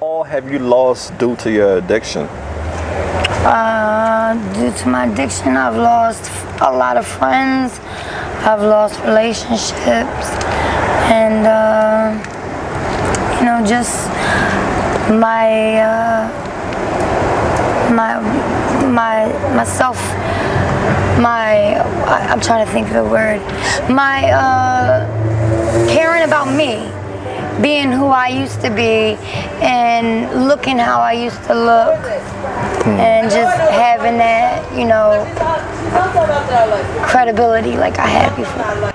all have you lost due to your addiction? Due to my addiction, I've lost a lot of friends. I've lost relationships, and you know, just myself. I'm trying to think of the word. Caring about me, being who I used to be, and looking how I used to look, and just having that, you know, credibility like I had before.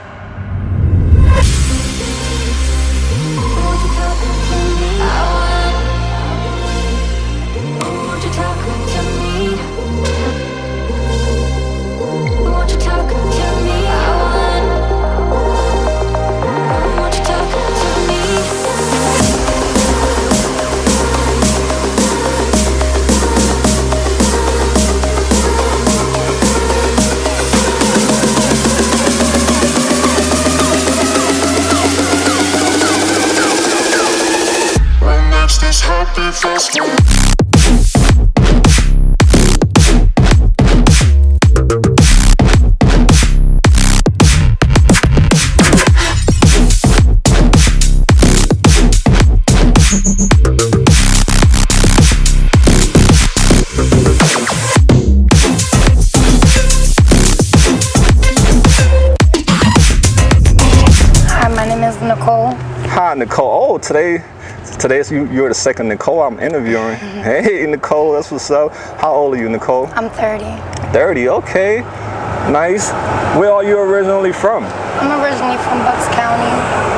Hi, my name is Nichole. Hi, Nichole. Oh, Today's you're the second Nichole I'm interviewing. Hey, Nichole, that's what's up. How old are you, Nichole? I'm 30. 30, okay. Nice. Where are you originally from? I'm originally from Bucks County.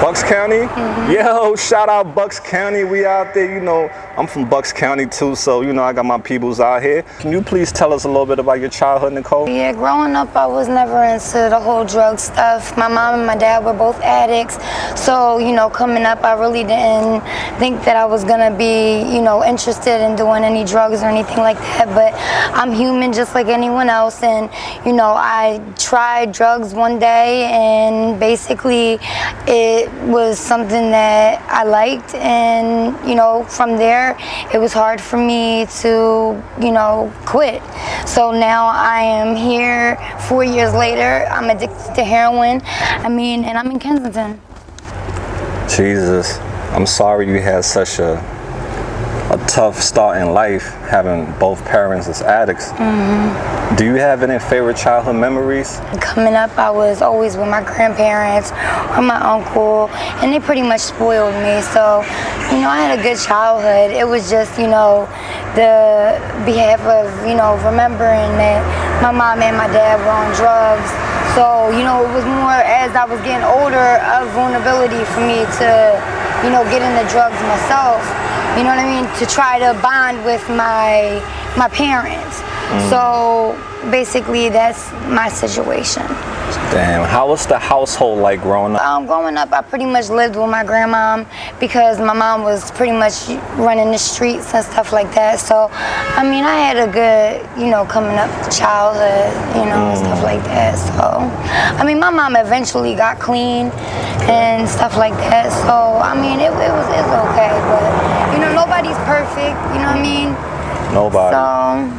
Bucks County? Mm-hmm. Yo, shout out Bucks County. We out there, you know, I'm from Bucks County too, so, you know, I got my peoples out here. Can you please tell us a little bit about your childhood, Nichole? Yeah, growing up, I was never into the whole drug stuff. My mom and my dad were both addicts, so, you know, coming up, I really didn't think that I was gonna be, you know, interested in doing any drugs or anything like that, but I'm human just like anyone else, and, you know, I tried drugs one day, and basically it was something that I liked, and, you know, from there, it was hard for me to, you know, quit. So now I am here 4 years later. I'm addicted to heroin. And I'm in Kensington. Jesus, I'm sorry you had such a tough start in life, having both parents as addicts. Mm-hmm. Do you have any favorite childhood memories? Coming up, I was always with my grandparents or my uncle, and they pretty much spoiled me. So, you know, I had a good childhood. It was just, you know, the behalf of, you know, remembering that my mom and my dad were on drugs. So, you know, it was more as I was getting older, a vulnerability for me to, you know, get into drugs myself. You know what I mean? To try to bond with my parents. So basically, that's my situation. Damn, how was the household like growing up? Growing up, I pretty much lived with my grandmom because my mom was pretty much running the streets and stuff like that. So, I mean, I had a good, you know, coming up childhood, you know, and stuff like that. So, I mean, my mom eventually got clean and stuff like that. So, I mean, it's okay, but, you know, nobody's perfect, you know what I mean? Nobody. So,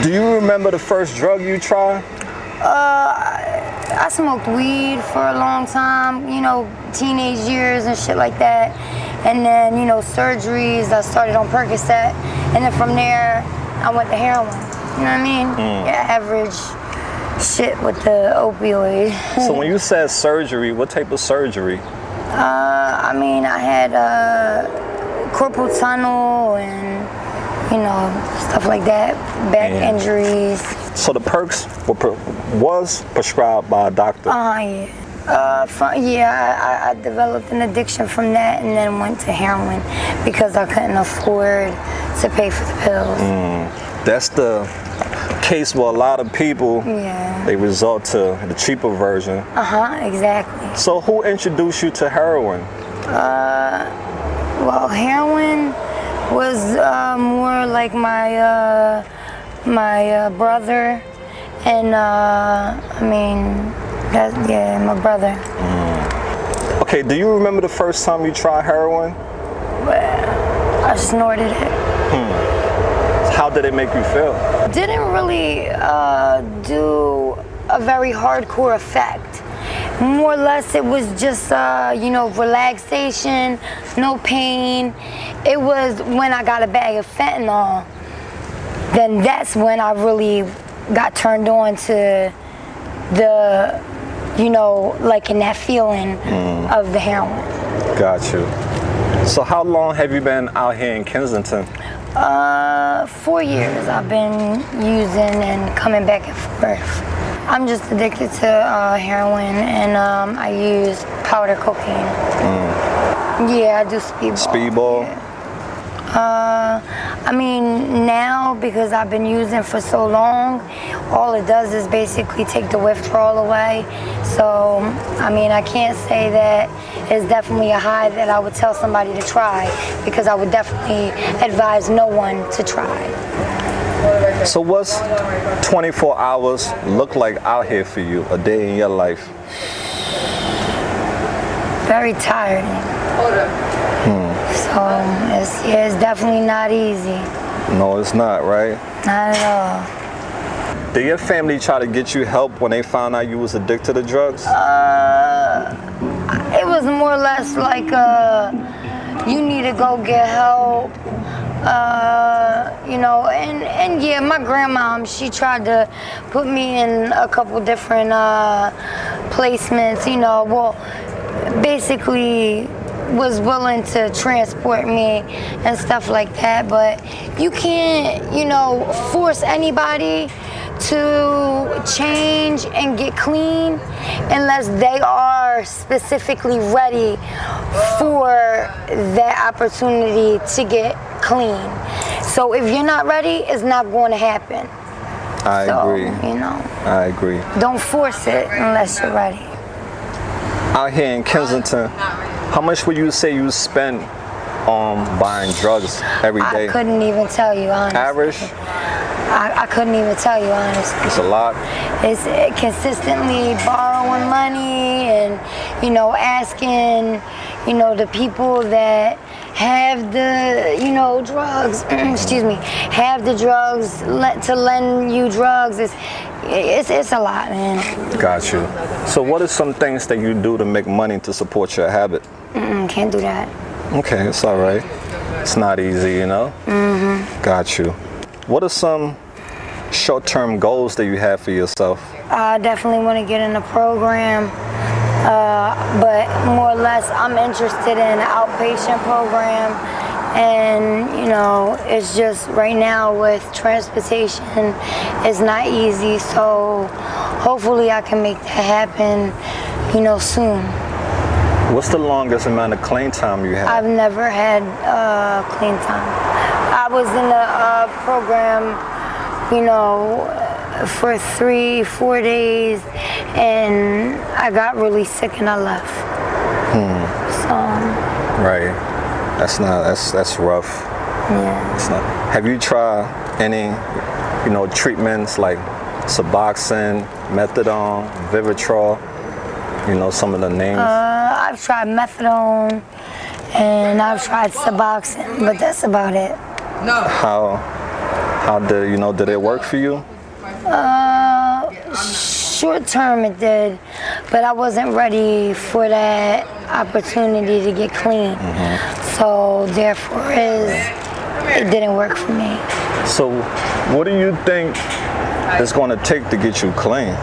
do you remember the first drug you tried? I smoked weed for a long time, you know, teenage years and shit like that. And then, you know, surgeries, I started on Percocet. And then from there, I went to heroin. You know what I mean? Yeah, average shit with the opioid. So when you said surgery, what type of surgery? I mean, I had carpal tunnel and, you know, stuff like that, back injuries. So the perks was prescribed by a doctor? Yeah. I developed an addiction from that and then went to heroin because I couldn't afford to pay for the pills. That's the case where a lot of people, they resort to the cheaper version. Exactly. So who introduced you to heroin? Well, heroin was more like my brother, and I mean, my brother. Okay, do you remember the first time you tried heroin? Well, I snorted it. How did it make you feel? Didn't really do a very hardcore effect. More or less, it was just, relaxation, no pain. It was when I got a bag of fentanyl, then that's when I really got turned on to the, in that feeling of the heroin. Got you. So how long have you been out here in Kensington? 4 years I've been using and coming back and forth. I'm just addicted to heroin, and I use powder cocaine. Yeah, I do speedball. Speedball? Yeah. Now, because I've been using for so long, all it does is basically take the withdrawal away. So, I can't say that it's definitely a high that I would tell somebody to try, because I would definitely advise no one to try. So what's 24 hours look like out here for you, a day in your life? Very tiring. So it's definitely not easy. No, it's not, right? Not at all. Did your family try to get you help when they found out you was addicted to drugs? It was more or less like, you need to go get help. And yeah, my grandma, she tried to put me in a couple different placements, basically was willing to transport me and stuff like that, but you can't, force anybody to change and get clean unless they are specifically ready for that opportunity to get clean. So if you're not ready, it's not going to happen. I agree. I agree. Don't force it unless you're ready. Out here in Kensington, how much would you say you spend on buying drugs every day? I couldn't even tell you, honestly. Average? I couldn't even tell you, honestly. It's a lot. It's consistently borrowing money and, asking, the people that have the, drugs, have the drugs to lend you drugs. It's a lot, man. Got you. So what are some things that you do to make money to support your habit? Can't do that. Okay, it's all right. It's not easy, Got you. What are some short-term goals that you have for yourself? I definitely want to get in a program, but more or less I'm interested in an outpatient program, and it's just right now with transportation it's not easy, so hopefully I can make that happen soon. What's the longest amount of clean time you have? I've never had clean time. I was in a program for 3-4 days, and I got really sick and I left. So. Right. That's rough. Yeah. Have you tried any, treatments like Suboxone, Methadone, Vivitrol? Some of the names. I've tried methadone and I've tried Suboxone, but that's about it. No. How did it work for you? Short term it did, but I wasn't ready for that opportunity to get clean. So therefore it didn't work for me. So what do you think it's going to take to get you clean?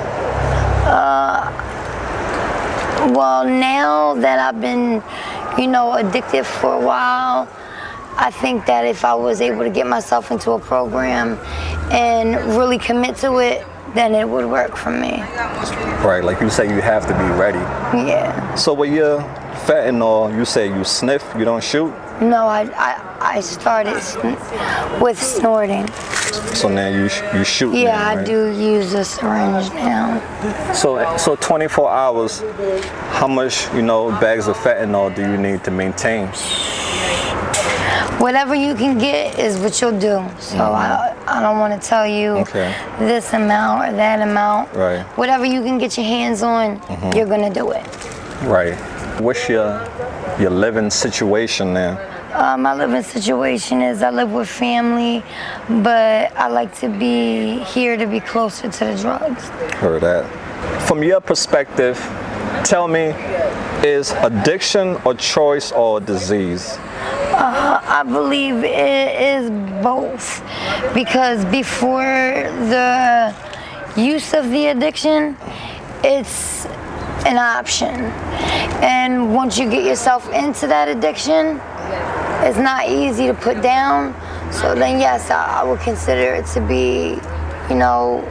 Well, now that I've been, addicted for a while, I think that if I was able to get myself into a program and really commit to it, then it would work for me. Right, like you say, you have to be ready. Yeah. So with your fentanyl, you say you sniff, you don't shoot? No, I started with snorting. So now you shoot. Yeah, now, right? I do use a syringe now. So 24 hours, how much, bags of fentanyl do you need to maintain? Whatever you can get is what you'll do. So I don't want to tell you this amount or that amount. Right. Whatever you can get your hands on, you're gonna do it. Right. What's your living situation now? My living situation is I live with family, but I like to be here to be closer to the drugs. Heard that. From your perspective, tell me, is addiction a choice or a disease? I believe it is both, because before the use of the addiction, it's an option. And once you get yourself into that addiction, it's not easy to put down. So then yes, I would consider it to be, you know,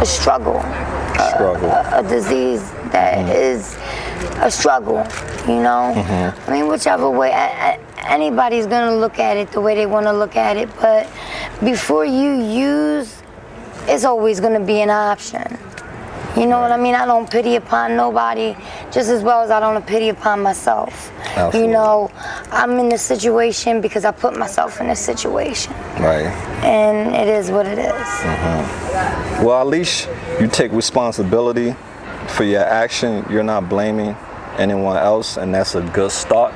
a struggle. A disease that is a struggle, you know? I mean, whichever way, anybody's gonna look at it the way they wanna look at it, but before you use, it's always gonna be an option. You know what I mean? I don't pity upon nobody just as well as I don't pity upon myself. Absolutely. You know, I'm in this situation because I put myself in this situation. Right. And it is what it is. Well, at least you take responsibility for your action. You're not blaming anyone else, and that's a good start.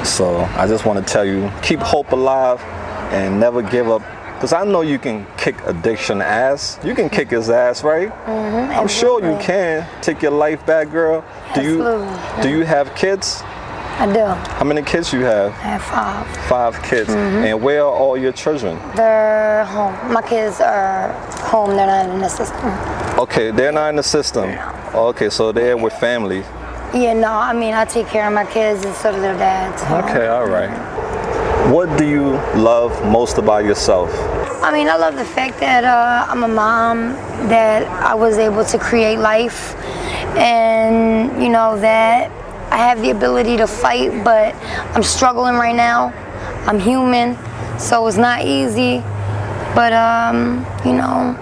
So I just want to tell you, keep hope alive and never give up. Because I know you can kick addiction ass. You can kick his ass, right? I'm sure you can. Take your life back, girl. Do you have kids? I do. How many kids you have? I have 5. 5 kids. And where are all your children? They're home. My kids are home. They're not in the system. Okay, they're not in the system. Okay, so they're with family. Yeah, no, I mean, I take care of my kids and so do their dads. Okay, all right. What do you love most about yourself? I mean, I love the fact that I'm a mom, that I was able to create life, and, you know, that I have the ability to fight, but I'm struggling right now. I'm human, so it's not easy, but, you know,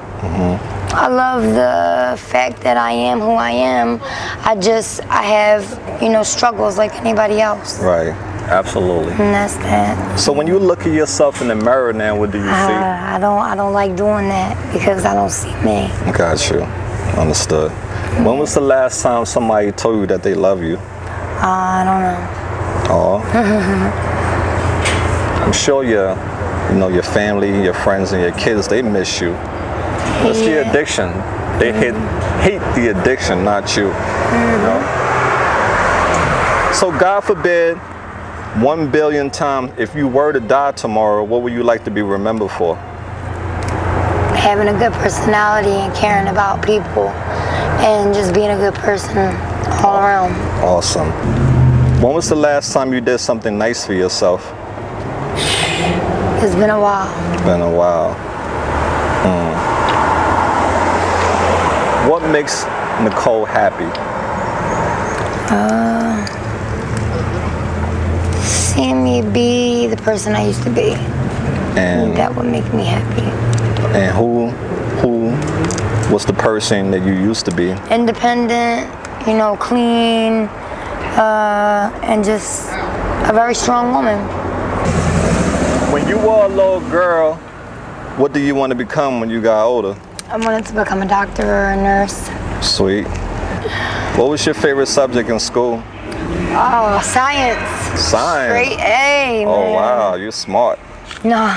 I love the fact that I am who I am. I have, you know, struggles like anybody else. Right. Absolutely. And that's that. So when you look at yourself in the mirror now, what do you see? I don't like doing that because I don't see me. Got you. Understood. When was the last time somebody told you that they love you? I don't know. Oh. I'm sure your family, your friends, and your kids, they miss you. It's the addiction. They hate the addiction, not you. You know? So God forbid, 1 billion times, if you were to die tomorrow, what would you like to be remembered for? Having a good personality and caring about people and just being a good person all around. Awesome. When was the last time you did something nice for yourself? It's been a while. Been a while. What makes Nichole happy? Seeing me be the person I used to be. And that would make me happy. And who was the person that you used to be? Independent, you know, clean, and just a very strong woman. When you were a little girl, what do you want to become when you got older? I wanted to become a doctor or a nurse. Sweet. What was your favorite subject in school? Oh, science. Science. Straight A, man. Oh, wow, you're smart. No.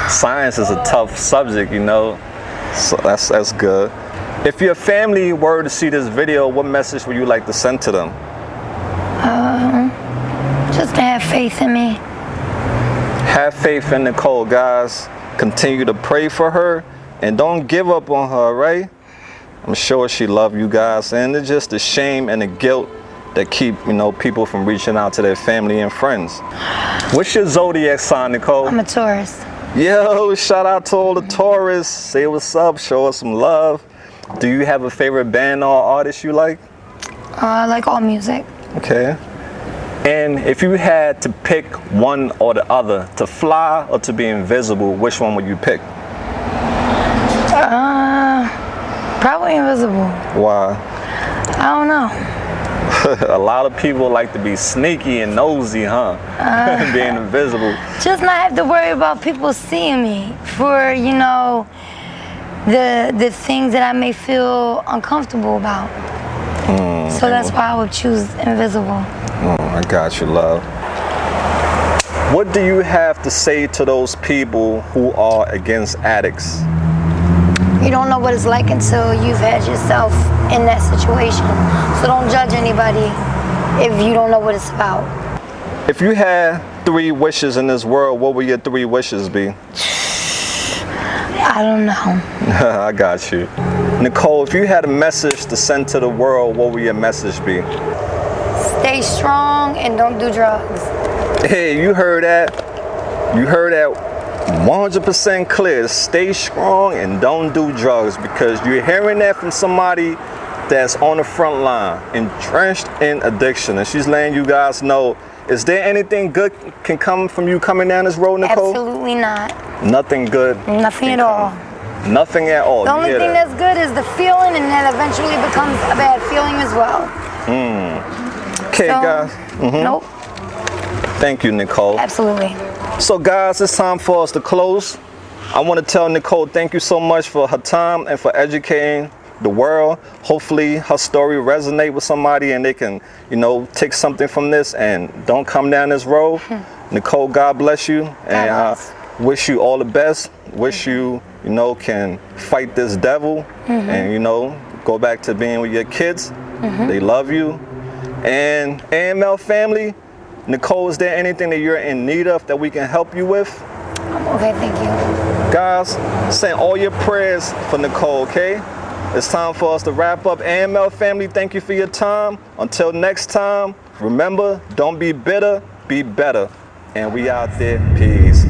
Science is a tough subject, you know, so that's good. If your family were to see this video, what message would you like to send to them? Just to have faith in me. Have faith in Nichole, guys. Continue to pray for her and don't give up on her, right? I'm sure she loves you guys, and it's just the shame and the guilt that keep, you know, people from reaching out to their family and friends. What's your zodiac sign, Nichole? I'm a Taurus. Yo, shout out to all the Taurus. Say what's up, show us some love. Do you have a favorite band or artist you like? I like all music. Okay. And if you had to pick one or the other, to fly or to be invisible, which one would you pick? Probably invisible. Why? I don't know. A lot of people like to be sneaky and nosy, huh? Being invisible. Just not have to worry about people seeing me for, you know, the things that I may feel uncomfortable about. So that's why I would choose invisible. I got you, love. What do you have to say to those people who are against addicts? You don't know what it's like until you've had yourself in that situation. So don't judge anybody if you don't know what it's about. If you had 3 wishes in this world, what would your 3 wishes be? I don't know. I got you. Nichole, if you had a message to send to the world, what would your message be? Stay strong and don't do drugs. Hey, you heard that? You heard that 100% clear. Stay strong and don't do drugs, because you're hearing that from somebody that's on the front line, entrenched in addiction. And she's letting you guys know, is there anything good can come from you coming down this road, Nichole? Absolutely not. Nothing good? Nothing at all. Nothing at all. The only thing that's good is the feeling, and that eventually becomes a bad feeling as well. Okay, So, guys. Nope. Thank you, Nichole. Absolutely. So, guys, it's time for us to close. I want to tell Nichole thank you so much for her time and for educating the world. Hopefully her story resonate with somebody and they can, take something from this and don't come down this road. Nichole, God bless you, and I wish you all the best. Wish you, can fight this devil and, go back to being with your kids. They love you. And AML family, Nichole, is there anything that you're in need of that we can help you with? Okay, thank you. Guys, send all your prayers for Nichole, okay? It's time for us to wrap up. AML family, thank you for your time. Until next time, remember, don't be bitter, be better. And we out there. Peace.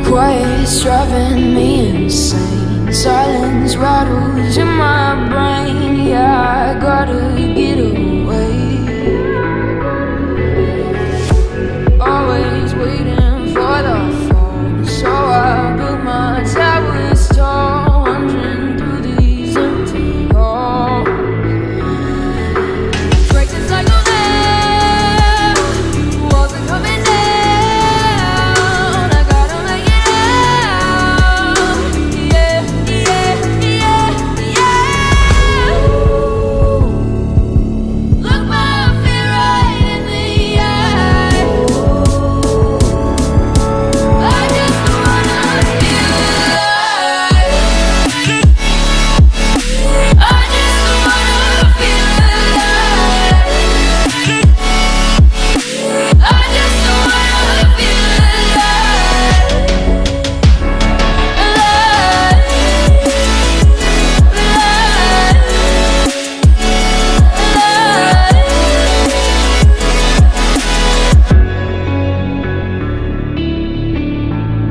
Quiet's driving me insane. Silence rattles in my brain. Yeah, I gotta get away.